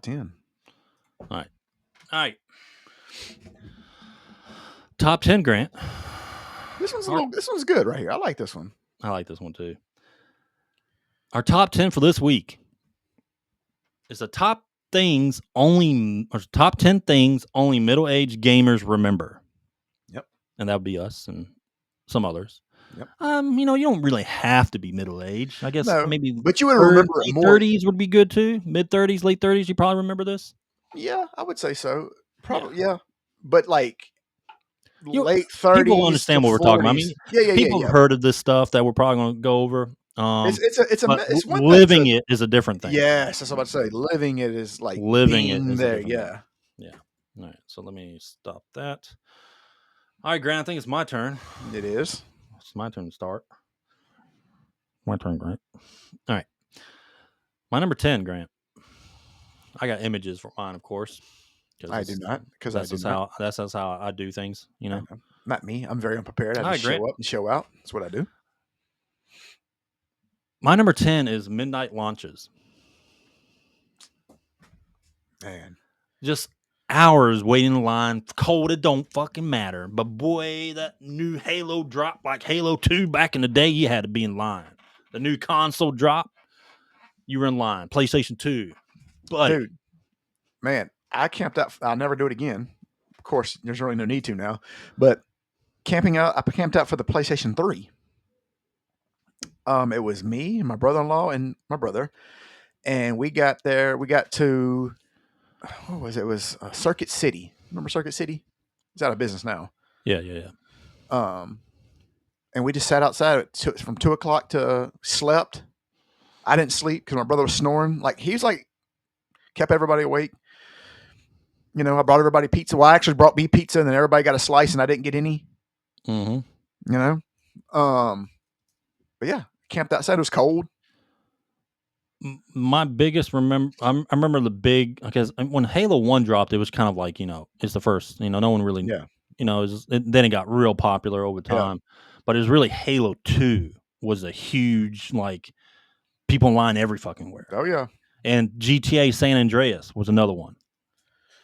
top 10. All right. Top 10, Grant. This one's good right here. I like this one. I like this one too. Our top 10 for this week is the top 10 things only middle-aged gamers remember. Yep. And that would be us and some others. Yep. You don't really have to be middle-aged. I guess maybe but you would remember it more. 30s would be good too. Mid-30s, late 30s, you probably remember this? Yeah, I would say so. Probably, yeah. But like late 30s. People understand what we're talking about. I mean, people have heard of this stuff that we're probably going to go over. It's one living it is a different thing. Yes, that's what I'm about to say. Living it is like living being it is there. Yeah. All right. So let me stop that. All right, Grant. I think it's my turn. It is. It's my turn to start. My turn, Grant. All right. My number 10, Grant. I got images for mine, of course. I do not, because that's how I do things. Not me. I'm very unprepared. I just show up and show out. That's what I do. My number 10 is midnight launches. Man, just hours waiting in line. Cold, it don't fucking matter. But boy, that new Halo drop, like Halo 2 back in the day, you had to be in line. The new console drop, you were in line. PlayStation 2, buddy. Dude, man, I camped out. I'll never do it again. Of course, there's really no need to now. But camping out, I camped out for the PlayStation 3. It was me and my brother-in-law and my brother, and we got there. We got to what was it? It was Circuit City. Remember Circuit City? It's out of business now. Yeah. And we just sat outside from 2:00 to slept. I didn't sleep because my brother was snoring. Like he was like kept everybody awake. I brought everybody pizza. Well, I actually brought me pizza, and then everybody got a slice, and I didn't get any. Mm-hmm. But yeah, camped outside. It was cold. My biggest I remember the big, because when Halo 1 dropped, it was kind of like, it's the first, no one really, then it got real popular over time. But it was really Halo 2 was a huge, like, people in line every fucking where. Oh, yeah. And GTA San Andreas was another one.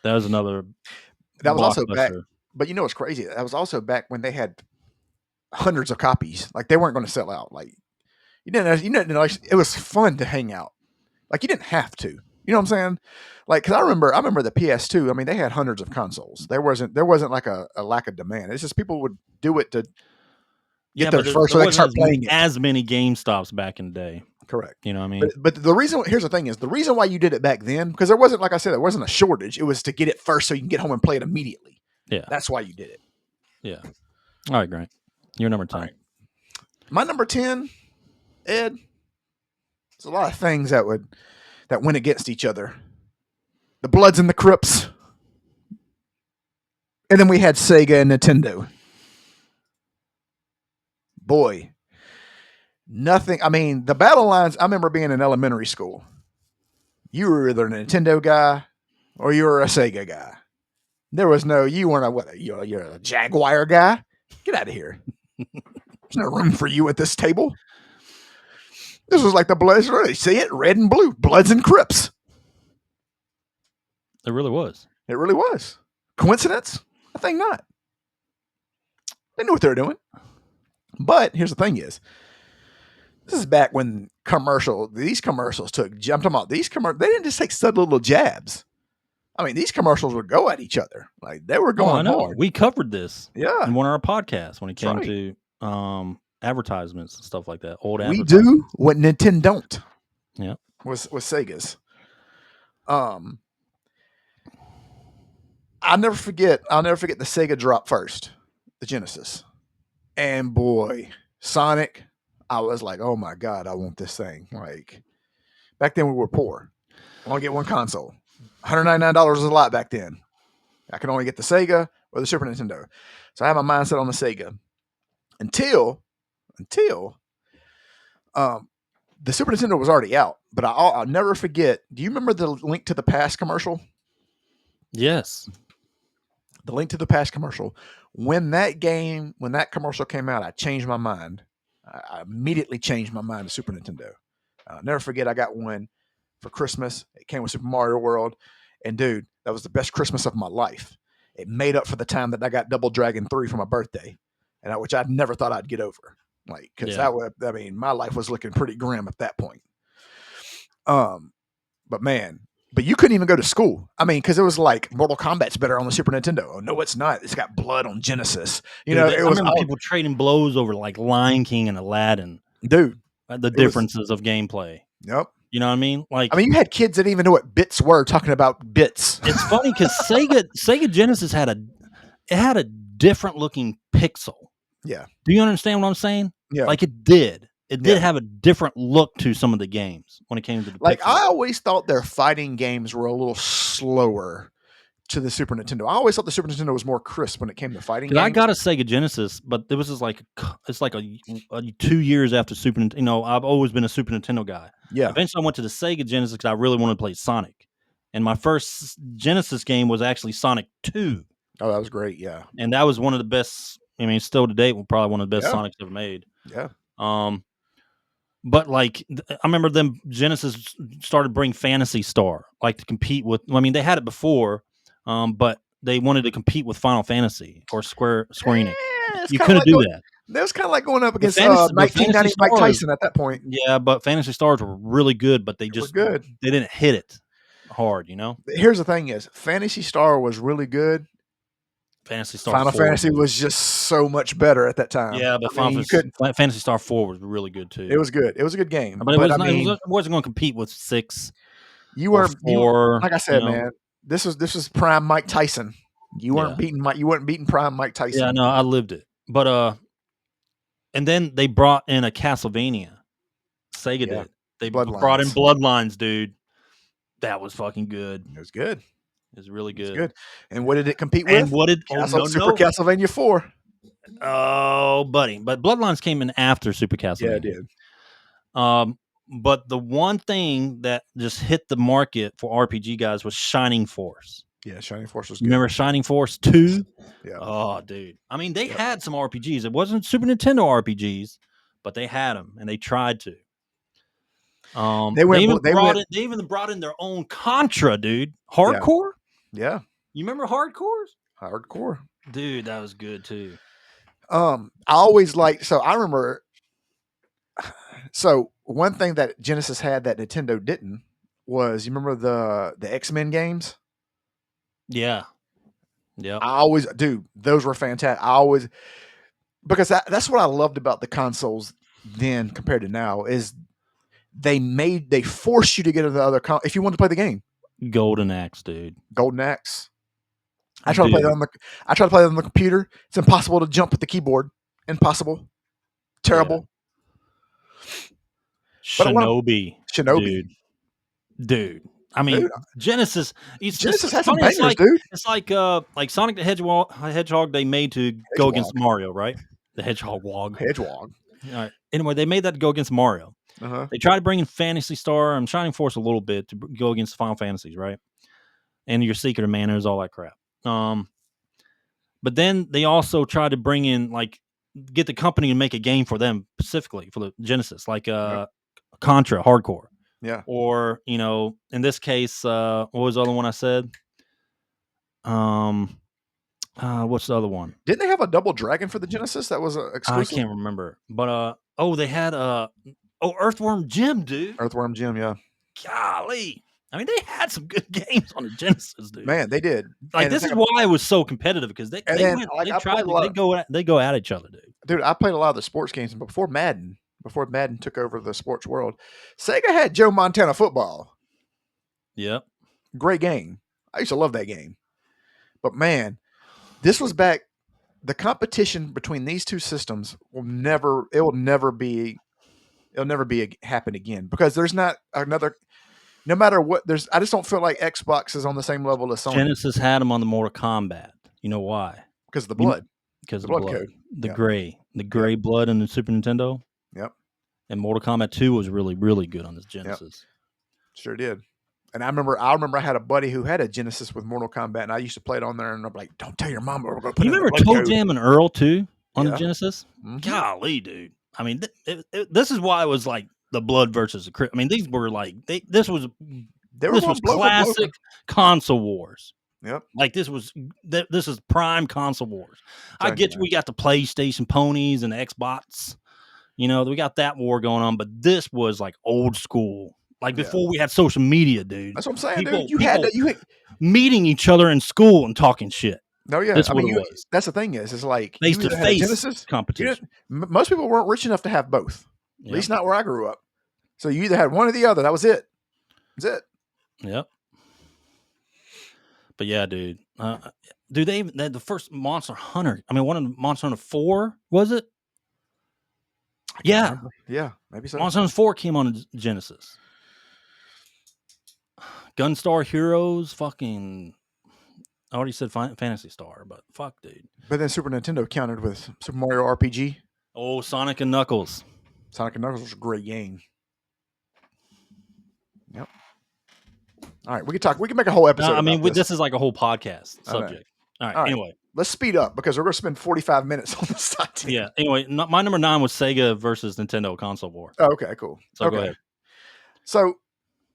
That was another. That was also back. But what's crazy? That was also back when they had hundreds of copies. Like, they weren't going to sell out. Like, you didn't know, it was fun to hang out. Like, you didn't have to. You know what I'm saying? Like, because I remember the PS2. I mean, they had hundreds of consoles. There wasn't like a lack of demand. It's just people would do it to get there first, so they start playing it. As many GameStops back in the day. Correct. You know what I mean? But here's the thing is, the reason why you did it back then, because there wasn't, like I said, there wasn't a shortage. It was to get it first so you can get home and play it immediately. Yeah. That's why you did it. Yeah. All right, Grant. You're number 10. Right. My number 10, Ed, there's a lot of things that went against each other. The Bloods and the Crips. And then we had Sega and Nintendo. Boy. Nothing. I mean, the battle lines, I remember being in elementary school. You were either a Nintendo guy or you were a Sega guy. There was no, you weren't you're a Jaguar guy. Get out of here. There's no room for you at this table. This was like the Bloods. See it? Red and blue. Bloods and Crips. It really was. It really was. Coincidence? I think not. They knew what they were doing. But here's the thing is, this is back when these commercials took, I'm talking about these commercials, they didn't just take subtle little jabs. I mean, these commercials would go at each other. Like, they were going hard. We covered this in one of our podcasts when it came to advertisements and stuff like that. We do what Nintendo don't. Yeah. Was Sega's. I'll never forget the Sega drop first, the Genesis. And boy, Sonic, I was like, oh my God, I want this thing. Like, back then we were poor. I want to get one console. $199 was a lot back then. I could only get the Sega or the Super Nintendo. So I had my mindset on the Sega until the Super Nintendo was already out. But I'll never forget. Do you remember the Link to the Past commercial? Yes. The Link to the Past commercial. When that commercial came out, I changed my mind. I immediately changed my mind to Super Nintendo. I'll never forget, I got one for Christmas. It came with Super Mario World, and dude, that was the best Christmas of my life. It made up for the time that I got Double Dragon 3 for my birthday, and which I never thought I'd get over. Like, because that was, I mean, my life was looking pretty grim at that point. But man, but you couldn't even go to school. I mean, because it was like Mortal Kombat's better on the Super Nintendo. Oh no, it's not. It's got blood on Genesis. You know, it I was remember people trading blows over like Lion King and Aladdin. Dude, the differences of gameplay. Yep. You know what I mean? Like, I mean, you had kids that didn't even know what bits were talking about bits. It's funny because Sega Genesis had a different looking pixel. Yeah. Do you understand what I'm saying? Yeah. Like it did. It did have a different look to some of the games when it came to the like pixels. I always thought their fighting games were a little slower to the Super Nintendo. I always thought the Super Nintendo was more crisp when it came to fighting games. I got a Sega Genesis, but it was just like it's like a 2 years after Super Nintendo. You know, I've always been a Super Nintendo guy. Yeah. Eventually, I went to the Sega Genesis because I really wanted to play Sonic, and my first Genesis game was actually Sonic 2. Oh, that was great. Yeah. And that was one of the best. I mean, still to date, probably one of the best Sonics ever made. Yeah. But like, I remember them Genesis started bring Phantasy Star, like to compete with. I mean, they had it before, but they wanted to compete with Final Fantasy or Square Enix. You couldn't do that. That was kind of like going up against 1990 Mike Tyson at that point. Yeah, but Phantasy Stars were really good, but they just good. They didn't hit it hard, you know. Here's the thing: is Phantasy Star was really good. Phantasy Star Final Fantasy was just so much better at that time. Yeah, but Phantasy Star 4 was really good too. It was good. It was a good game, but it wasn't going to compete with 6. You weren't 4. Like I said, man. This was prime Mike Tyson. You weren't beating Mike. You weren't beating prime Mike Tyson. Yeah, no, I lived it. But and then they brought in a Castlevania. Sega did. They brought in Bloodlines, dude. That was fucking good. It was good. It was really good. It was good. And what did it compete with? And what did Super Castlevania 4? Oh, buddy. But Bloodlines came in after Super Castlevania. Yeah, it did. But the one thing that just hit the market for RPG guys was Shining Force. Yeah, Shining Force was good. You remember Shining Force 2? Yeah. Oh, dude. I mean, they had some RPGs. It wasn't Super Nintendo RPGs, but they had them, and they tried to. They even brought in their own Contra, dude. Hardcore? Yeah. You remember Hardcores? Hardcore. Dude, that was good too. I always liked, so I remember, so one thing that Genesis had that Nintendo didn't was, you remember the X-Men games? Yeah. Yeah. Dude, those were fantastic. Because that's what I loved about the consoles then compared to now is they forced you to get into the other if you wanted to play the game. Golden Axe, dude. Golden Axe. I tried to play that on the computer. It's impossible to jump with the keyboard. Impossible. Terrible. Yeah. Shinobi. Dude. I mean, Genesis had some bangers, dude. It's like Sonic the Hedgehog they made to go against Mario, right? The Hedgehog. All right. Anyway, they made that to go against Mario. Uh-huh. They tried to bring in Phantasy Star and Shining Force a little bit to go against Final Fantasies, right? And your Secret of Manners, all that crap. But then they also tried to bring in, get the company to make a game for them specifically for the Genesis, like Contra, Hardcore. Yeah. Or, in this case, what was the other one I said? What's the other one? Didn't they have a Double Dragon for the Genesis that was exclusive? I can't remember. But, they had Earthworm Jim, dude. Earthworm Jim, yeah. Golly. I mean, they had some good games on the Genesis, dude. Man, they did. This is why it was so competitive, because they go at each other, dude. Dude, I played a lot of the sports games before Madden took over the sports world. Sega had Joe Montana Football. Yep. Great game. I used to love that game. But man, this was back. The competition between these two systems will never happen again, because there's not another. No matter what, I just don't feel like Xbox is on the same level as Sony. Genesis had them on the Mortal Kombat. You know why? Because of the blood. Because of the blood code. The gray blood in the Super Nintendo. Yep. And Mortal Kombat 2 was really, really good on this Genesis. Yep. Sure did. And I remember I had a buddy who had a Genesis with Mortal Kombat, and I used to play it on there, and I'm like, "Don't tell your mom we're going to put it." You remember Toe Jam and Earl too on the Genesis? Mm-hmm. Golly, dude! I mean, this is why it was like the Blood versus the Crypt. I mean, these were like this was blow classic console wars. Yep. Like this is prime console wars. I get you. We got the PlayStation ponies and the Xbox. You know, we got that war going on, but this was like old school. Like before we had social media, dude. That's what I'm saying, dude. You had meeting each other in school and talking shit. No, yeah. That's what it was. That's the thing is like face to face Genesis competition. Most people weren't rich enough to have both. At least not where I grew up. So you either had one or the other. That was it. That's it. Yep. But yeah, dude. Dude, they had the first Monster Hunter. I mean, one of the Monster Hunter 4, was it? Yeah. Yeah, maybe so. Monster Hunter 4 came on Genesis. Gunstar Heroes, fucking. I already said Phantasy Star, but fuck, dude. But then Super Nintendo countered with Super Mario RPG. Oh, Sonic and Knuckles. Sonic and Knuckles was a great game. Yep. All right, we can make a whole episode. I mean, this is like a whole podcast subject. All right. Anyway, let's speed up because we're going to spend 45 minutes on this team. Yeah. Anyway, my number 9 was Sega versus Nintendo console war. Oh, okay, cool. So go ahead. So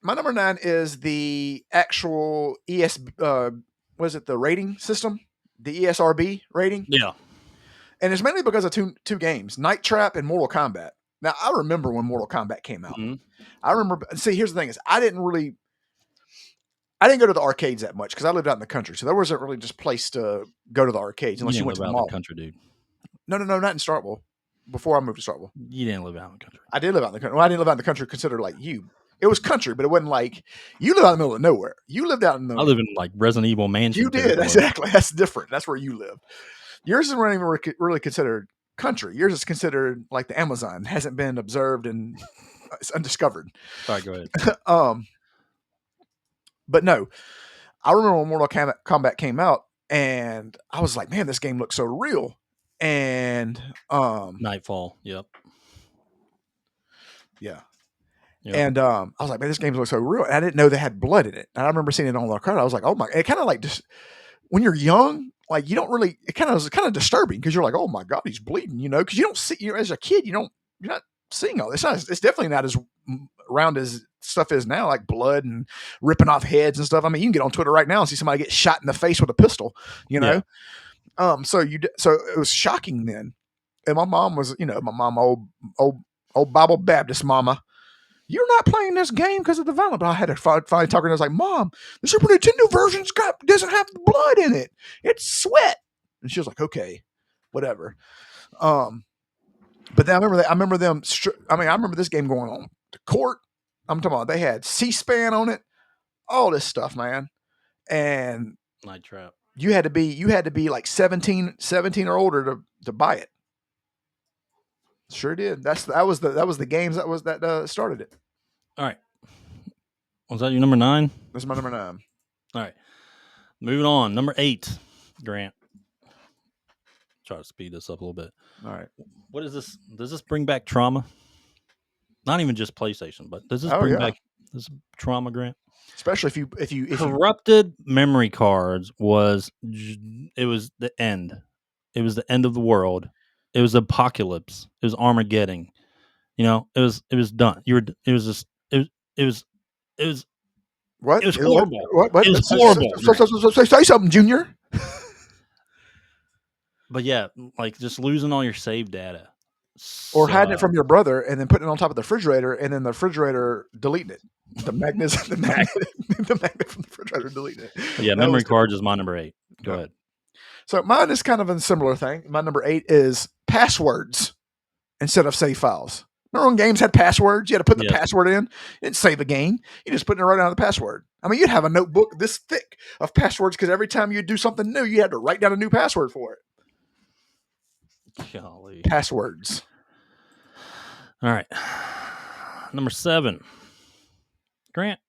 my number 9 is the actual was it the rating system, the ESRB rating? Yeah. And it's mainly because of two games, Night Trap and Mortal Kombat. Now I remember when Mortal Kombat came out. Mm-hmm. I remember. See, here's the thing: is I didn't go to the arcades that much because I lived out in the country, so there wasn't really just place to go to the arcades unless you went to the mall. Country, dude. No, not in Starkville. Before I moved to Starkville, you didn't live out in the country. I did live out in the country. Well, I didn't live out in the country considered like you. It was country, but it wasn't like you live out in the middle of nowhere. You lived out in the. I live in like Resident Evil Mansion. You did exactly. That's different. That's where you live. Yours isn't really considered country. Yours is considered like the Amazon. It hasn't been observed and it's undiscovered. All right, go ahead. But no, I remember when Mortal Kombat came out, and I was like, "Man, this game looks so real." And Nightfall, yep, yeah. Yep. And I was like, "Man, this game looks so real." And I didn't know they had blood in it. And I remember seeing it on the card. I was like, "Oh my!" It kind of like just when you're young. Like you don't really, it kind of disturbing because you're like, oh my God, he's bleeding, because you don't see, as a kid, you're not seeing all this. It's definitely not as around as stuff is now, like blood and ripping off heads and stuff. I mean, you can get on Twitter right now and see somebody get shot in the face with a pistol, Yeah. So it was shocking then. And my mom was, old Bible Baptist mama. You're not playing this game because of the violence. But I had to finally talk to her. And I was like, Mom, the Super Nintendo version doesn't have blood in it. It's sweat. And she was like, okay, whatever. But then I remember this game going on to court. I'm talking about they had C-SPAN on it, all this stuff, man. And Night Trap. You had to be like 17 or older to buy it. Sure did. That was the games that started it. All right. Was that your number 9? That's my number 9. All right. Moving on. Number 8, Grant. Try to speed this up a little bit. All right. What is this? Does this bring back trauma? Not even just PlayStation, but does this bring back this trauma, Grant? Especially if you corrupted memory cards was the end. It was the end of the world. It was apocalypse. It was Armageddon. It was done. It was what? It was horrible. What? It was horrible. Say something, Junior. But yeah, like just losing all your save data. Or hiding it from your brother and then putting it on top of the refrigerator and then the refrigerator deleting it. The magnet from the refrigerator deleting it. Yeah, memory cards is my number 8. Go ahead. So mine is kind of a similar thing. My number 8 is passwords instead of save files. Remember when games had passwords? You had to put the password in. You didn't save a game. You just put it right down the password. I mean, you'd have a notebook this thick of passwords because every time you do something new, you had to write down a new password for it. Golly. Passwords. All right. Number 7. Grant.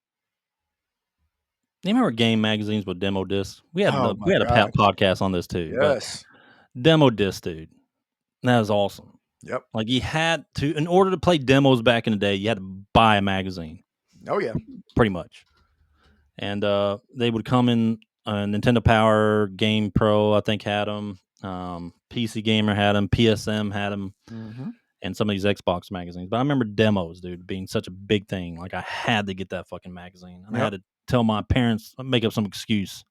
You remember game magazines with demo discs? We had a podcast on this too. Yes. Demo disc, dude. That was awesome. Yep. Like you had to, in order to play demos back in the day, you had to buy a magazine. Oh yeah. Pretty much. And they would come in Nintendo Power, Game Pro, I think had them. PC Gamer had them. PSM had them. Mm-hmm. and some of these Xbox magazines. But I remember demos, dude, being such a big thing. Like I had to get that fucking magazine, and I had to tell my parents, make up some excuse,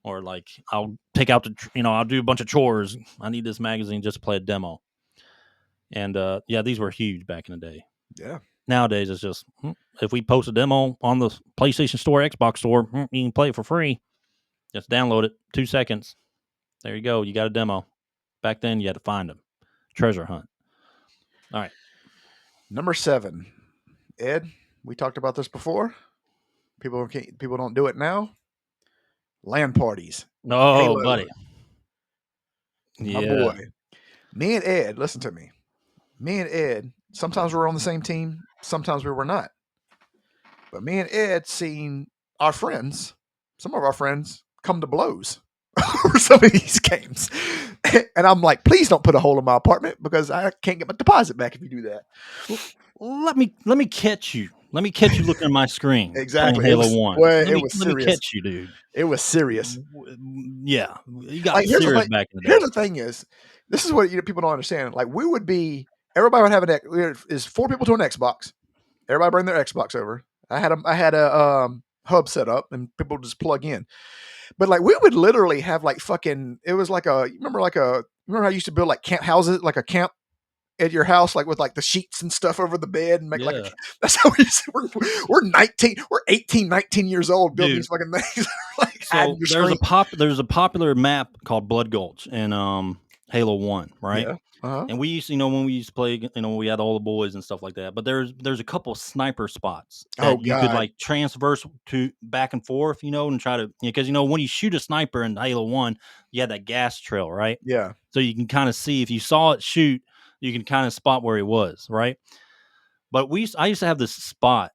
or like I'll take out I'll do a bunch of chores. I need this magazine just to play a demo. And these were huge back in the day. Yeah. Nowadays it's just if we post a demo on the PlayStation Store, Xbox Store, you can play it for free. Just download it, 2 seconds. There you go. You got a demo. Back then you had to find them. Treasure hunt. All right. Number 7. Ed, we talked about this before. People don't do it now. LAN parties. No, Halo. Buddy. My boy. Me and Ed, listen to me. Me and Ed, sometimes we were on the same team, sometimes we were not. But me and Ed seen our friends, some of our friends, come to blows over some of these games. And I'm like, please don't put a hole in my apartment because I can't get my deposit back if you do that. Let me catch you. Let me catch you looking at my screen. Exactly. Halo 1. Well, let me catch you, dude. It was serious. Yeah. You got serious back in the day. Here's the thing is, this is what people don't understand. Like everybody would have is 4 people to an Xbox. Everybody bring their Xbox over. I had a hub set up and people just plug in. But like we would literally have like fucking, it was like remember how you used to build like camp houses, like a camp at your house, like with like the sheets and stuff over the bed and make that's how we're 18, 19 years old building these fucking things. Like so there's a popular map called Blood Gulch in Halo 1, right? Yeah. Uh-huh. And we used to, when we used to play, we had all the boys and stuff like that. But there's a couple sniper spots that you could like transverse to back and forth, and try to, because when you shoot a sniper in Halo 1, you had that gas trail, right? Yeah. So you can kind of see if you saw it shoot, you can kind of spot where he was, right? But I used to have this spot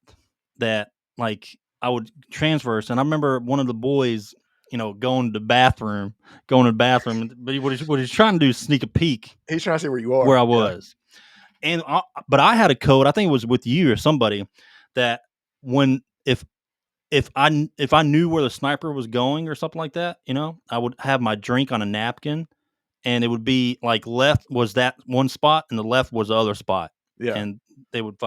that like I would transverse, and I remember one of the boys, going to the bathroom, but what he's trying to do is sneak a peek. He's trying to see where you are, where I was, and but I had a code. I think it was with you or somebody that if I knew where the sniper was going or something like that, I would have my drink on a napkin. And it would be like left was that one spot and the left was the other spot. Yeah. And they would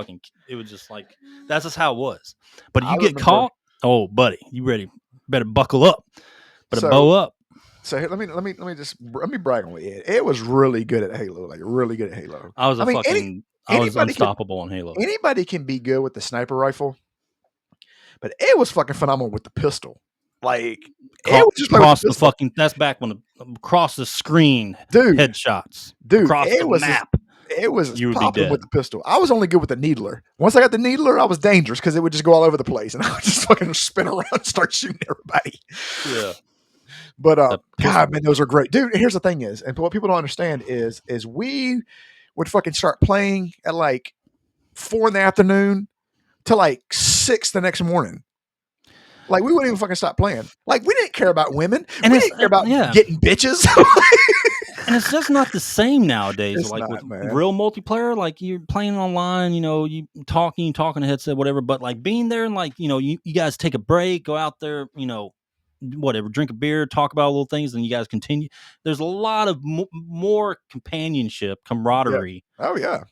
it was just like, that's just how it was. But you get caught. Oh, buddy, you ready? Better buckle up. Better bow up. So let me brag on Ed. Ed was really good at Halo, like really good at Halo. I was unstoppable in Halo. Anybody can be good with the sniper rifle, but Ed was fucking phenomenal with the pistol. Like it was just across the fucking. That's back when across the screen, dude. Headshots, dude. Across the map. It was popping with the pistol. I was only good with the needler. Once I got the needler, I was dangerous because it would just go all over the place, and I would just fucking spin around and start shooting everybody. Yeah. But God, man, those are great, dude. Here's the thing is, and what people don't understand is we would fucking start playing at like 4 p.m. to like 6 the next morning. Like, we wouldn't even fucking stop playing. Like, we didn't care about women. And we didn't care about getting bitches. And it's just not the same nowadays. It's like, not, with man. real multiplayer, like, you're playing online, you talking a headset, whatever. But, like, being there and, like, you guys take a break, go out there, whatever, drink a beer, talk about little things, and you guys continue. There's a lot of more companionship, camaraderie. Yeah. Oh, yeah.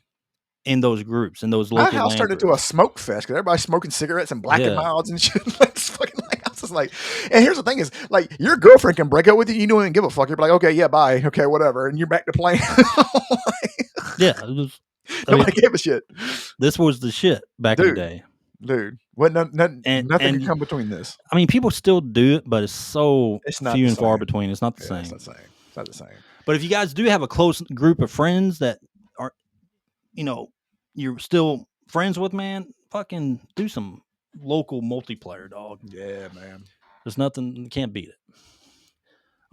In those groups, in those local. My house turned into a smoke fest because everybody's smoking cigarettes and Black and Milds and shit. Like, it's fucking like, I was just like, and here's the thing is, like, your girlfriend can break up with you, you don't even give a fuck. You're like, okay, yeah, bye, okay, whatever, and you're back to playing. Yeah, nobody gave a shit. This was the shit back in the day, dude. Nothing can come between this. I mean, people still do it, but it's not few and far between. It's not the same. It's not the same. It's not the same. But if you guys do have a close group of friends that are, you're still friends with, man, fucking do some local multiplayer, dog. Yeah, man. There's nothing, you can't beat it.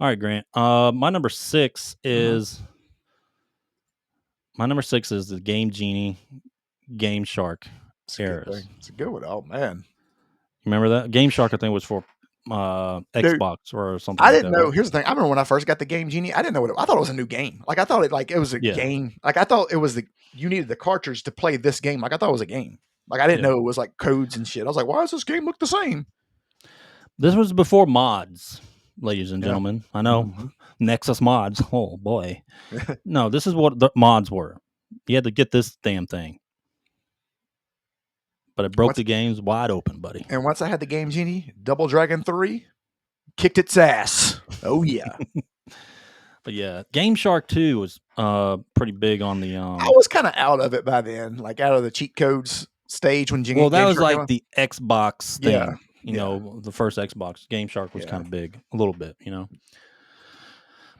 All right, Grant. My number 6 is the Game Genie, Game Shark eras. It's a good one. Oh man, remember that Game Shark? I think was for Xbox or something. I didn't know. Right? Here's the thing. I remember when I first got the Game Genie. I didn't know I thought it was a new game. Like I thought it was a game. Like I thought it was you needed the cartridge to play this game. Like I thought it was a game. Like I didn't know it was like codes and shit. I was like, why does this game look the same? This was before mods, ladies and gentlemen. I know Nexus mods. Oh boy, no, this is what the mods were. You had to get this damn thing. But it broke the games wide open, buddy. And once I had the Game Genie, Double Dragon 3 kicked its ass. Oh yeah. But yeah, Game Shark 2 was pretty big on the I was kind of out of it by then, like out of the cheat codes stage when Well, that was like the Xbox thing. Yeah. You know, the first Xbox. Game Shark was kind of big, a little bit, you know.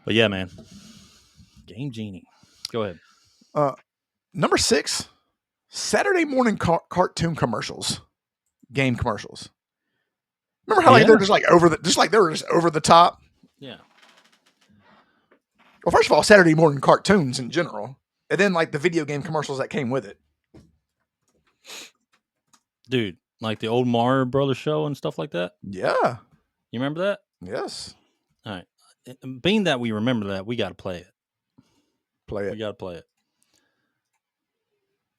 But yeah, man. Game Genie. Go ahead. Number 6, Saturday morning cartoon commercials, game commercials. Remember how like they're just like they were just over the top. Yeah. Well, first of all, Saturday morning cartoons in general, and then like the video game commercials that came with it. Dude, like the old Mario Brothers show and stuff like that. Yeah. You remember that? Yes. All right. Being that we remember that, we got to play it. We got to play it.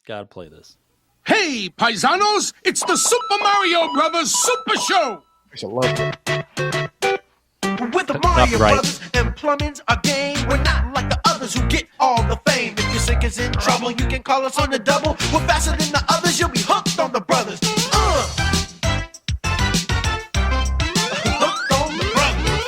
Got to play this. Hey, paisanos! It's the Super Mario Brothers Super Show! I love it. With the Mario Brothers and plumbing's a game. We're not like the others who get all the fame. If your sink is in trouble, you can call us on the double. We're faster than the others, you'll be hooked on the brothers. Hooked on the brothers.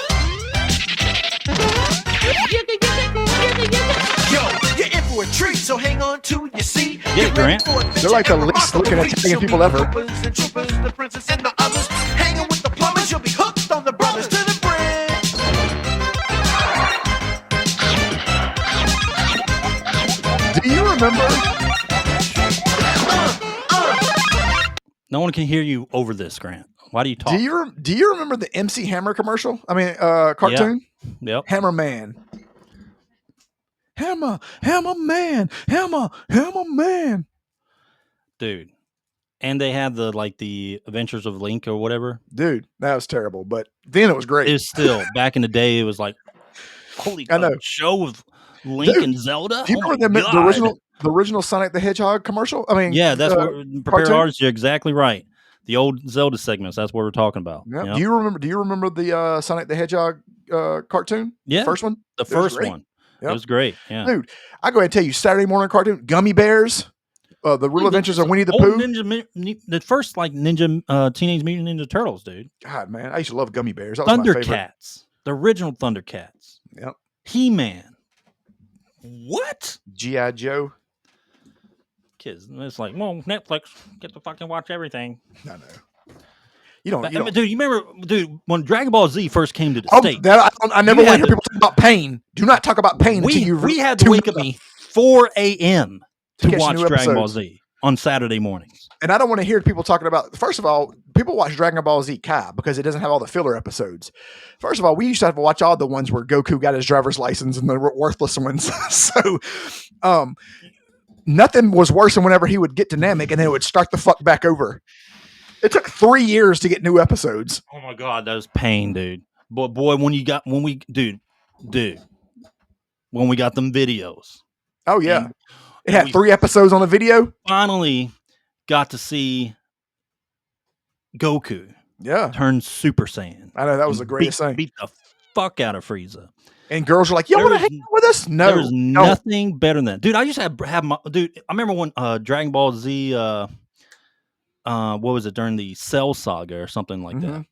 Yo, you're in for a treat, so hang on to your seat. Get Grant. They're like the least looking at taking people ever. The princess and the others. Hanging with the plumbers, you'll be hooked on the brothers to the bridge. Do you remember? No one can hear you over this, Grant. Why do you talk? Do you remember the MC Hammer commercial? I mean, cartoon. Yep. Hammer Man. Hammer Man. Hammer Man. Dude. And they had the Adventures of Link or whatever. Dude, that was terrible. But then it was great. It's still back in the day. It was like, holy show with Link and Zelda. Do you remember the original Sonic the Hedgehog commercial? I mean, yeah, that's what prepared artists. You're exactly right. The old Zelda segments. That's what we're talking about. Yep. Yep. Do you remember the Sonic the Hedgehog cartoon? Yeah, first one. The first one. Yep. It was great. Yeah, dude. I go ahead and tell you, Saturday morning cartoon, Gummy Bears. The Real Adventures of Winnie the Pooh. The first Teenage Mutant Ninja Turtles, dude. God, man, I used to love Gummy Bears. That was Thundercats, the original Thundercats. Yep. He-Man. What? G.I. Joe. Kids, it's like, well, Netflix, get to fucking watch everything. I know. You don't. Dude, you remember, when Dragon Ball Z first came to the States? I never want to hear people talk about pain. Do not talk about pain until you. We had to wake up at 4 a.m. to watch Dragon Ball Z on Saturday mornings. And I don't want to hear people talking about, first of all, people watch Dragon Ball Z-𝐾𝐽 because it doesn't have all the filler episodes. First of all, we used to have to watch all the ones where Goku got his driver's license and the worthless ones. So nothing was worse than whenever he would get to Namek and then it would start the fuck back over. It took 3 years to get new episodes. Oh my God, that was pain, dude. But boy, when we got them videos. Oh yeah. It had 3 episodes on the video. Finally got to see Goku turn Super Saiyan. I know, that was the greatest thing. Beat the fuck out of Frieza. And girls were like, you want to hang out with us? No. There's nothing better than that. Dude, I used to have my... Dude, I remember when Dragon Ball Z... what was it? During the Cell Saga or something like that.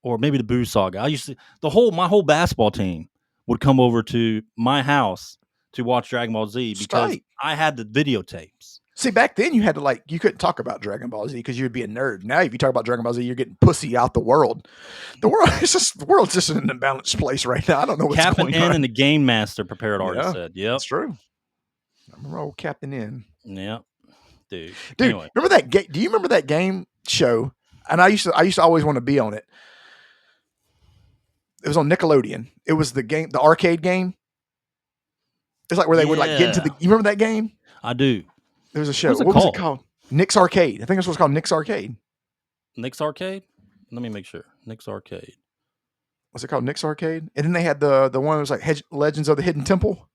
Or maybe the Boo Saga. I used to... My whole basketball team would come over to my house to watch Dragon Ball Z because I had the videotapes. See, back then you had to you couldn't talk about Dragon Ball Z because you'd be a nerd. Now, if you talk about Dragon Ball Z, you're getting pussy out the world. The world's just in an imbalanced place right now. I don't know what's Captain going N on. And the Game Master prepared artist said, "Yep, that's true." I remember old Captain N. Yep, dude. Anyway. Remember that game? Do you remember that game show? And I used to always want to be on it. It was on Nickelodeon. It was the arcade game. It's like where they would get into the. You remember that game? I do. There was a show. What was it called? Nick's Arcade. I think that's what it's called. Nick's Arcade. Nick's Arcade? Let me make sure. Nick's Arcade. What's it called? Nick's Arcade? And then they had the one that was like Legends of the Hidden Temple.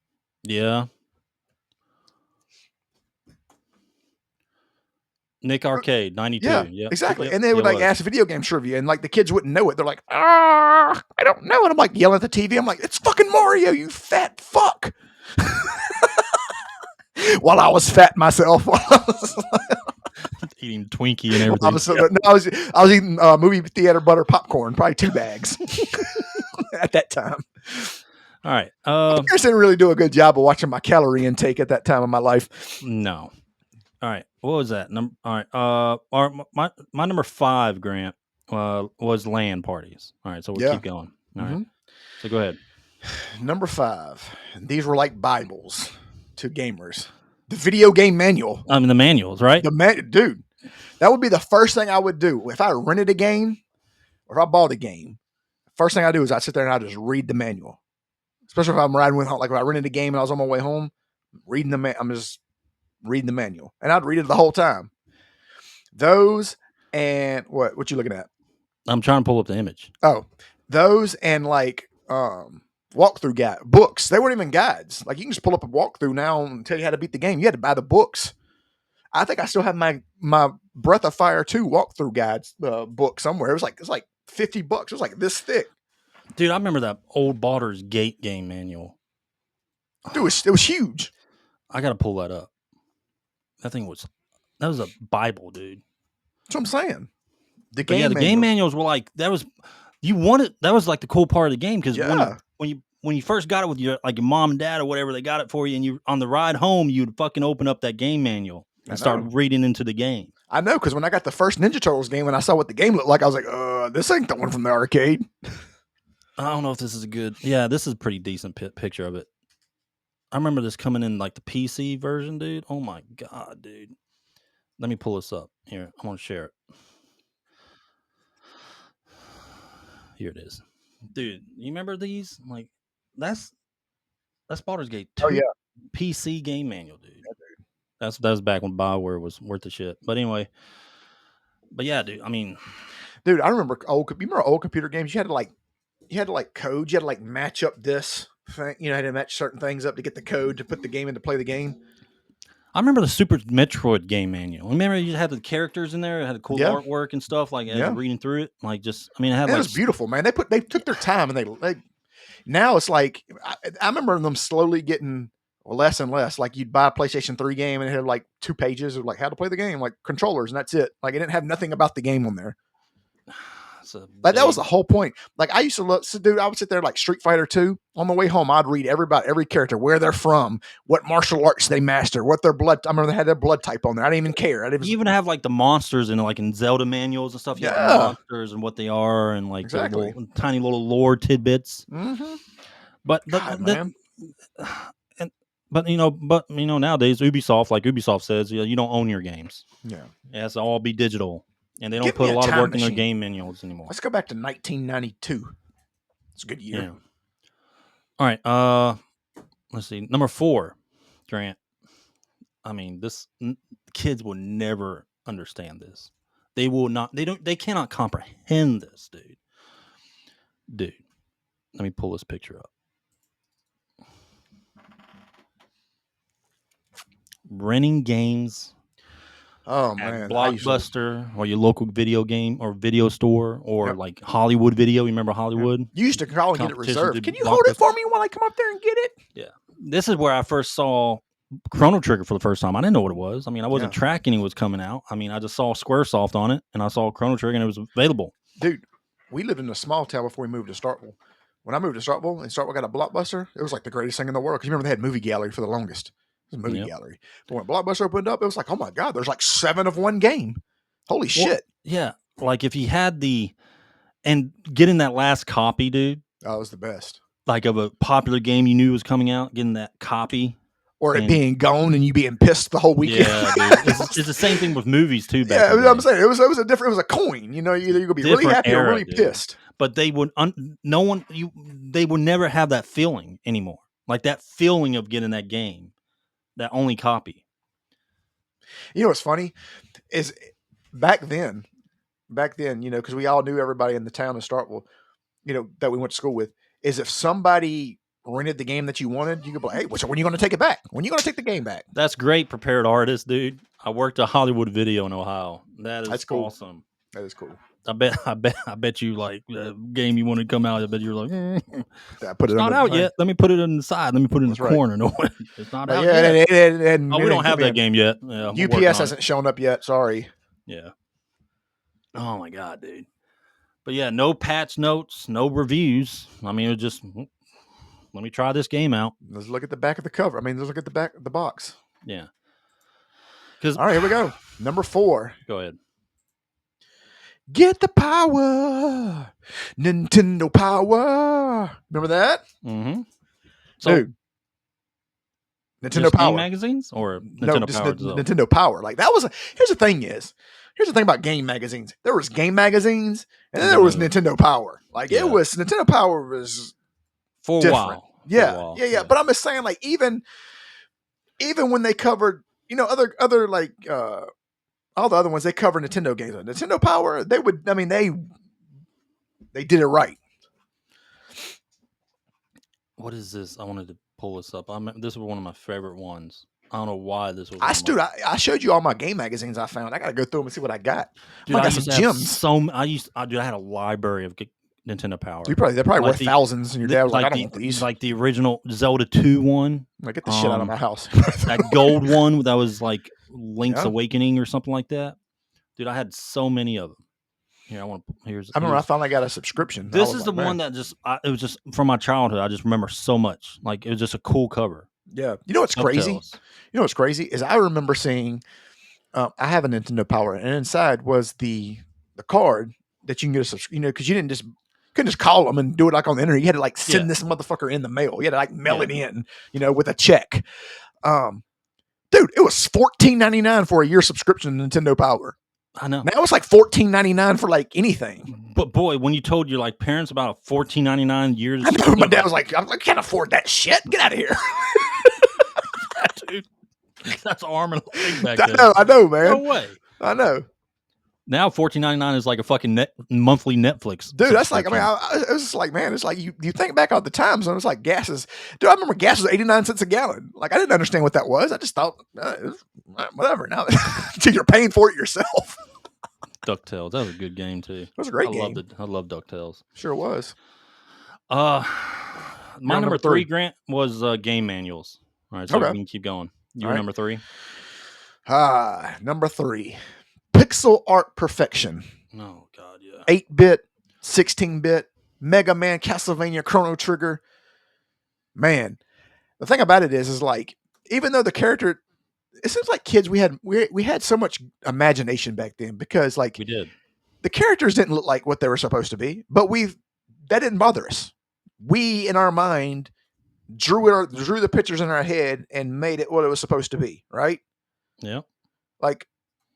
Yeah. Nick Arcade, 92. Yeah, exactly. And they would ask video game trivia, and the kids wouldn't know it. They're like, I don't know. And I'm like yelling at the TV. I'm like, it's fucking Mario, you fat fuck. while I was fat myself. Eating Twinkie and everything. I was eating movie theater butter popcorn, probably 2 bags at that time. All right. I didn't really do a good job of watching my calorie intake at that time of my life. No. All right. What was that? All right. My number 5, Grant, was LAN parties. All right. So we'll keep going. All right. So go ahead. Number 5. These were like Bibles to gamers. The video game manual. I mean, the manuals, right? Dude, that would be the first thing I would do. If I rented a game or if I bought a game, first thing I do is I sit there and I just read the manual. Especially if I'm riding with, like if I rented a game and I was on my way home, I'm just reading the manual. And I'd read it the whole time. Those and what you looking at? I'm trying to pull up the image. Oh, those and like walkthrough guide books. They weren't even guides. Like you can just pull up a walkthrough now and tell you how to beat the game. You had to buy the books. I think I still have my Breath of Fire 2 walkthrough guides book somewhere. It was like $50. It was like this thick. Dude, I remember that old Baldur's Gate game manual. Dude, it was huge. I gotta pull that up. That was a Bible, dude. That's what I'm saying. The game manuals were like that was like the cool part of the game because when you first got it with your mom and dad or whatever, they got it for you, and you on the ride home you'd fucking open up that game manual and start reading into the game. I know, because when I got the first Ninja Turtles game and I saw what the game looked like, I was like, this ain't the one from the arcade. I don't know if this is a good. Yeah, this is a pretty decent picture of it. I remember this coming in like the PC version, dude. Oh my god, dude. Let me pull this up. Here, I want to share it. Here it is. Dude, you remember these? Like, that's Baldur's Gate 2 PC game manual, dude. Yeah, dude. That was back when BioWare was worth the shit. But anyway, yeah, dude. I mean, dude, I remember old computer games. You had to code. You had to like match up this thing. You know, had to match certain things up to get the code to put the game in to play the game. I remember the Super Metroid game manual. Remember you had the characters in there. It had cool artwork and stuff. Like as you're reading through it, it was beautiful, man. They took their time and they now it's like I remember them slowly getting less and less. Like you'd buy a PlayStation 3 game and it had like 2 pages of like how to play the game, like controllers, and that's it. Like it didn't have nothing about the game on there. Like that was the whole point. Like I used to look, so dude, I would sit there like Street Fighter 2 on the way home. I'd read every character, where they're from, what martial arts they master, what their blood. I remember they had their blood type on there. I didn't even care. You even have like the monsters in Zelda manuals and stuff. You have the monsters and what they are, and like tiny little lore tidbits. Mm-hmm. But nowadays Ubisoft says, you don't own your games. Yeah, it has to all be digital. And they don't put a lot of work in their game manuals anymore. Let's go back to 1992. It's a good year. Yeah. All right. Let's see. Number 4, Grant. I mean, kids will never understand this. They will not. They cannot comprehend this, dude. Dude, let me pull this picture up. Renting games. Oh man, Blockbuster or your local video game or video store or like Hollywood Video. You remember Hollywood? Yep. You used to call and get it reserved. Can you hold it for me while I come up there and get it? Yeah. This is where I first saw Chrono Trigger for the first time. I didn't know what it was. I mean, I wasn't tracking it was coming out. I mean, I just saw Squaresoft on it and I saw Chrono Trigger and it was available. Dude, we lived in a small town before we moved to Starkville. When I moved to Starkville and Starkville got a Blockbuster, it was like the greatest thing in the world. Because you remember they had movie gallery for the longest. It was a movie gallery. But when Blockbuster opened up, it was like, oh my God, there's like 7 of one game. Holy shit. Yeah. Like if you had and getting that last copy, dude. That was the best. Like of a popular game you knew was coming out, getting that copy. Or it being gone and you being pissed the whole weekend. Yeah, dude. It's the same thing with movies too. Back I'm saying it was a coin. You know, either you're gonna be really happy or really pissed. But they would they would never have that feeling anymore. Like that feeling of getting that game. That only copy. You know what's funny is back then, you know, because we all knew everybody in the town of Starkville, you know, that we went to school with, is if somebody rented the game that you wanted, you could be like, hey, when are you going to take it back? When are you going to take the game back? That's great, prepared artist, dude. I worked at Hollywood Video in Ohio. That's cool. Awesome. That is cool. I bet you like the game you want to come out. I bet you're like, put it's not out yet. Let me put it on the side. Let me put it in the corner. No, it's not out yet. And we don't have that game yet. Yeah, UPS hasn't shown up yet. Sorry. Yeah. Oh my God, dude. But yeah, no patch notes, no reviews. I mean, it was just let me try this game out. Let's look at the back of the cover. I mean, let's look at the back of the box. Yeah. All right, here we go. Number 4. Go ahead. Get the power, Nintendo power. Remember that? Mm-hmm. So, dude, Nintendo Power game magazines or Nintendo Power? Nintendo Power. Like that was. Here's the thing about game magazines. There was game magazines, and then there was Nintendo Power. Like it was Nintendo Power was for different. a while. Yeah. But I'm just saying, like even when they covered, other like. All the other ones, they cover Nintendo games. Nintendo Power, they did it right. What is this? I wanted to pull this up. This was one of my favorite ones. I don't know why this was. I showed you all my game magazines I found. I got to go through them and see what I got. Dude, I got some gems. I had a library of Nintendo Power. They're probably worth thousands, and your dad was like, I don't want these. Like the original Zelda 2 one. Like, get the shit out of my house. That gold one that was like Link's Awakening or something like that. Dude, I had so many of them. Here, I remember I finally got a subscription. This is the one that it was just from my childhood. I just remember so much. Like, it was just a cool cover. Yeah. You know what's crazy? You know what's crazy is I remember seeing, I have a Nintendo Power, and inside was the card that you can get a subscription, because you couldn't just call them and do it like on the internet. You had to like send this motherfucker in the mail. You had to like mail it in, with a check. Dude, it was $14.99 for a year subscription to Nintendo Power. I know. Now it's like $14.99 for like anything. But boy, when you told your like parents about a $14.99 year, I know, my dad was like, I can't afford that shit. Get out of here. Dude, that's arm and leg back then. I know, man. No way. I know. Now $14.99 is like a fucking monthly Netflix. Dude, that's like, it was just like, man, it's like you think back on the times and it's like gas is, dude, I remember gas was 89 cents a gallon. Like I didn't understand what that was. I just thought, whatever. Now you're paying for it yourself. DuckTales. That was a good game too. It was a great game. I loved DuckTales. Sure was. My number 3, Grant, was game manuals. All right, so we can keep going. You were number 3? Number 3. Pixel art perfection. Oh, God, yeah. 8-bit, 16-bit, Mega Man, Castlevania, Chrono Trigger. Man, the thing about it is like, even though the character, it seems like kids, we had so much imagination back then because like we did. The characters didn't look like what they were supposed to be, but that didn't bother us. We, in our mind, drew the pictures in our head and made it what it was supposed to be, right? Yeah. Like,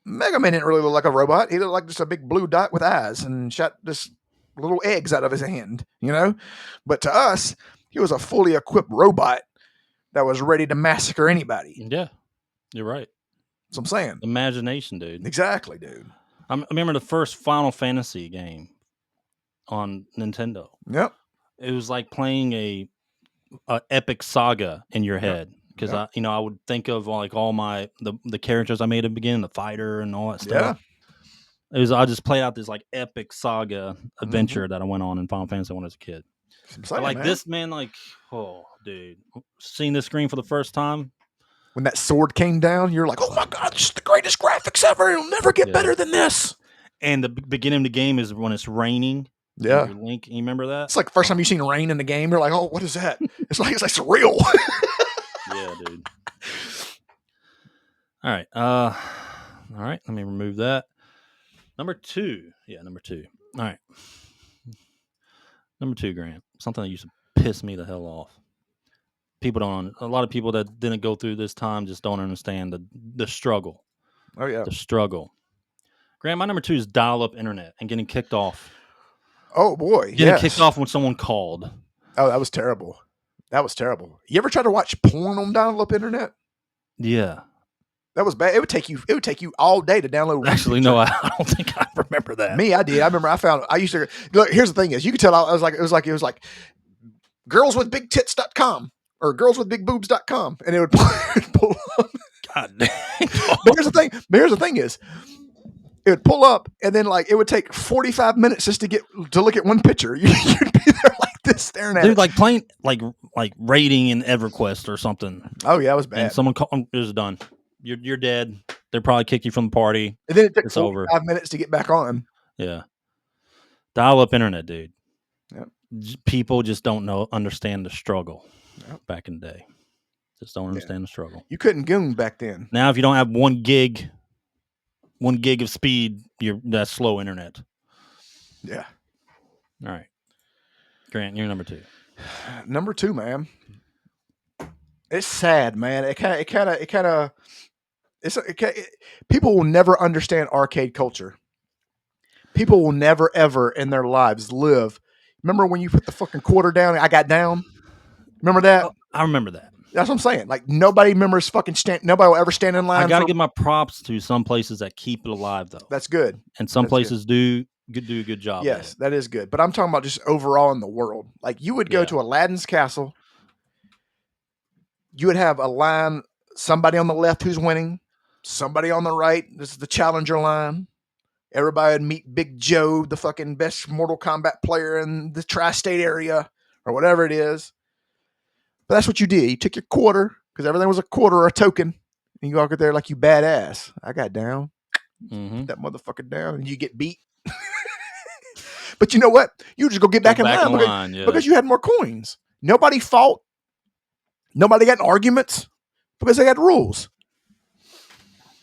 Mega Man didn't really look like a robot. He looked like just a big blue dot with eyes and shot just little eggs out of his hand, But to us, he was a fully equipped robot that was ready to massacre anybody. Yeah, you're right. That's what I'm saying. Imagination, dude. Exactly, dude. I remember the first Final Fantasy game on Nintendo. Yep. It was like playing a epic saga in your head. Because I would think of like all the characters I made at the beginning, the fighter and all that stuff. Yeah. I just played out this like epic saga adventure that I went on in Final Fantasy when I was a kid. This man, like, oh dude, seeing this screen for the first time. When that sword came down, you're like, oh my God, this is the greatest graphics ever. It'll never get better than this. And the beginning of the game is when it's raining. Yeah. Link, you remember that? It's like the first time you've seen rain in the game. You're like, oh, what is that? It's like surreal. Yeah, dude. All right. All right. Let me remove that. Number 2. Yeah, number 2. All right. Number 2, Grant. Something that used to piss me the hell off. A lot of people that didn't go through this time just don't understand the struggle. Oh, yeah. The struggle. Grant, my number 2 is dial-up internet and getting kicked off. Oh, boy. Getting kicked off when someone called. Oh, that was terrible. That was terrible. You ever try to watch porn on dial-up internet? Yeah. That was bad. It would take you all day to download. Actually, no, I don't think I remember that. Me, I did. I remember I used to look. Here's the thing is, you could tell it was like girlswithbigtits.com or girlswithbigboobs.com, and it would pull up. God damn. But here's the thing is, it would pull up, and then like it would take 45 minutes just to look at one picture. You'd be there like this staring at it. Like playing like raiding in EverQuest or something. Oh yeah, it was bad. And someone called, it was done. You're dead. They probably kick you from the party. And then it took it's 45 over. minutes to get back on. Yeah. Dial-up internet, dude. Yep. People just don't understand the struggle back in the day. Just don't understand the struggle. You couldn't goon back then. Now, if you don't have 1 gig of speed, that's slow internet. Yeah. All right. Grant, you're number 2. Number 2, man. It's sad, man. People will never understand arcade culture. People will never, ever in their lives live. Remember when you put the fucking quarter down and I got down? Remember that? Oh, I remember that. That's what I'm saying. Like nobody remembers nobody will ever stand in line. I got to give my props to some places that keep it alive, though. That's good. And some places do a good job. Yes, that is good. But I'm talking about just overall in the world. Like you would go to Aladdin's castle. You would have a line, somebody on the left who's winning, somebody on the right. This is the challenger line. Everybody would meet Big Joe, the fucking best Mortal Kombat player in the tri-state area or whatever it is. But that's what you did. You took your quarter because everything was a quarter or a token. And you walk out there like you badass. I got down. Mm-hmm. That motherfucker down. And you get beat. But you know what? You just go get back in line because you had more coins. Nobody fought. Nobody got in arguments because they had rules.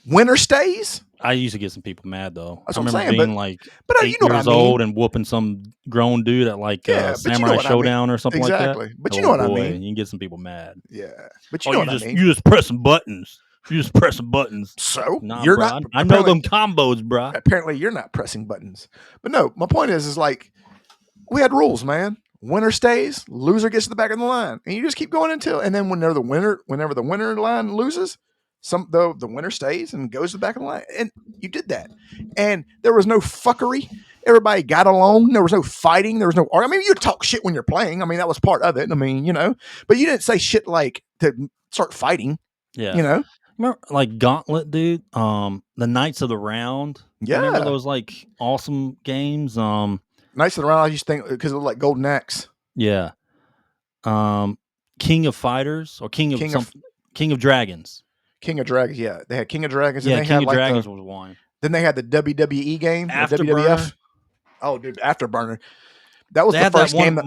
Winner stays. I used to get some people mad though. That's I what remember I'm saying, being like but 8 years old and whooping some grown dude at like Samurai Showdown or something like that. Exactly. But you know what I mean. You can get some people mad. Yeah. But you know what I mean. You just pressing buttons. You're just pressing buttons. So you're not. I know them combos, bro. Apparently, you're not pressing buttons. But no, my point is like we had rules, man. Winner stays, loser gets to the back of the line, and you just keep going and then whenever the winner line loses, the winner stays and goes to the back of the line, and you did that, and there was no fuckery. Everybody got along. There was no fighting. There was no. I mean, you talk shit when you're playing. I mean, that was part of it. I mean, but you didn't say shit like to start fighting. Yeah, Remember, like Gauntlet, dude. The Knights of the Round. Yeah, remember those like awesome games. Knights of the Round. I used to think because it looked like Golden Axe. Yeah. King of Fighters or King of Dragons. King of Dragons. Yeah, they had King of Dragons. Yeah, and they King had of Dragons was one. Then they had the WWE game, Afterburner. WWF. Oh, dude, Afterburner. That was the first game. The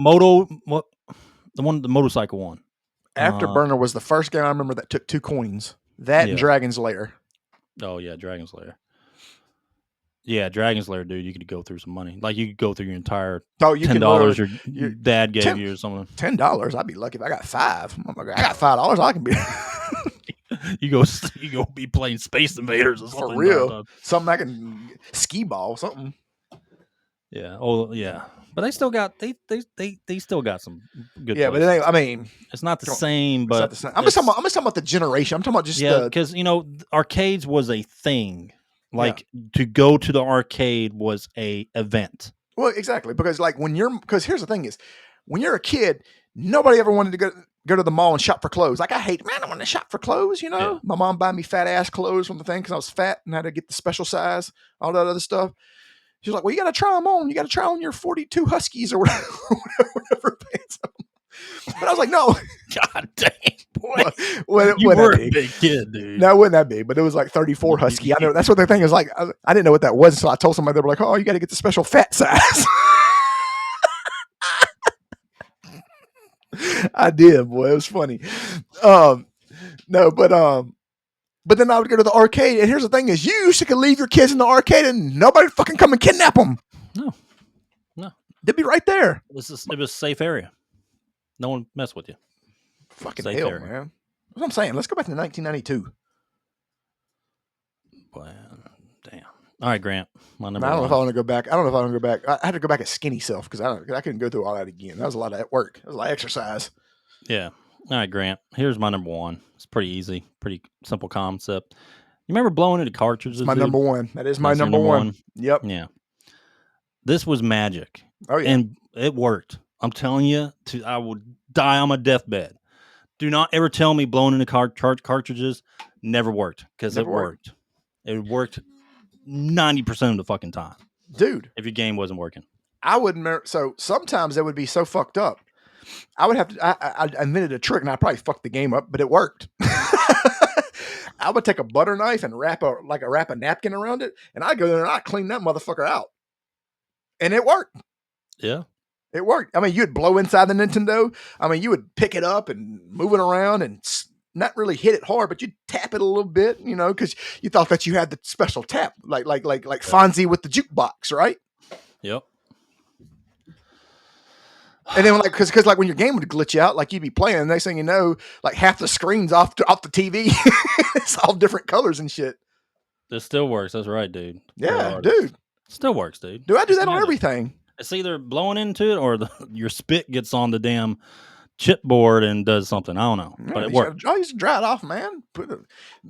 motorcycle one. Afterburner was the first game I remember that took 2 coins. That and Dragon's Lair. Oh yeah, Dragon's Lair. Yeah, Dragon's Lair, dude. You could go through some money. Like you could go through your entire $10 your dad gave you or something. $10. I'd be lucky if I got 5. I got $5. I can be. you go be playing Space Invaders or something. For real. Something I can skee ball. Something. Yeah. Oh yeah. But they still got they still got some good. Yeah, places. but it ain't, I mean, it's not the same. But I'm just talking about the generation. I'm talking about just because arcades was a thing. Like to go to the arcade was a event. Well, exactly, because here's the thing is, when you're a kid, nobody ever wanted to go to the mall and shop for clothes. Like I want to shop for clothes. My mom buying me fat ass clothes from the thing because I was fat and had to get the special size, all that other stuff. She was like, "Well, you got to try them on. You got to try on your 42 Huskies or whatever pants." But I was like, "No, God damn, boy, you were a big kid, dude." No, it wasn't that big, but it was like 34 Husky. I know that's what the thing is like. I didn't know what that was, so I told somebody. They were like, "Oh, you got to get the special fat size." I did, boy. It was funny. But then I would go to the arcade, and here's the thing: is you could leave your kids in the arcade, and nobody fucking come and kidnap them. No, they'd be right there. It was a safe area. No one mess with you. Fucking safe hell, area. Man. That's what I'm saying. Let's go back to 1992. Well, damn. All right, Grant. I don't know if I want to go back. I had to go back at skinny self because I couldn't go through all that again. That was a lot of work. That was a lot of exercise. Yeah. All right, Grant. Here's my number 1. It's pretty easy. Pretty simple concept. You remember blowing into cartridges? My number 1. That is my number 1. Yep. Yeah. This was magic. Oh, yeah. And it worked. I'm telling you, I would die on my deathbed. Do not ever tell me blowing into cartridges never worked because it worked. It worked 90% of the fucking time, dude. If your game wasn't working, I wouldn't. So sometimes it would be so fucked up. I would have to. I invented a trick, and I probably fucked the game up, but it worked. I would take a butter knife and wrap a napkin around it, and I'd go there and I'd clean that motherfucker out, and it worked. Yeah. It worked. I mean, you'd blow inside the Nintendo. I mean, you would pick it up and move it around and not really hit it hard, but you'd tap it a little bit, because you thought that you had the special tap, like Fonzie with the jukebox, right? Yep. And then because like when your game would glitch out, like you'd be playing, next thing you know, like half the screen's off the TV. It's all different colors and shit. This still works. That's right, dude. Yeah, dude. Still works, dude. Do I do that on everything? It's either blowing into it or your spit gets on the damn chipboard and does something. I don't know, but it works. I used to dry it off, man.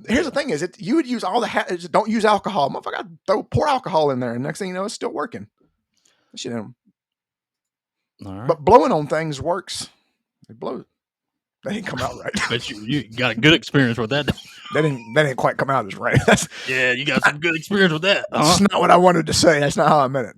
Here's the thing: you would use all the don't use alcohol, motherfucker. Pour alcohol in there, and next thing you know, it's still working. Shit, all right. But blowing on things works. It blows. That didn't come out right. But you got a good experience with that. That didn't quite come out as right. Yeah, you got some good experience with that. That's not what I wanted to say. That's not how I meant it.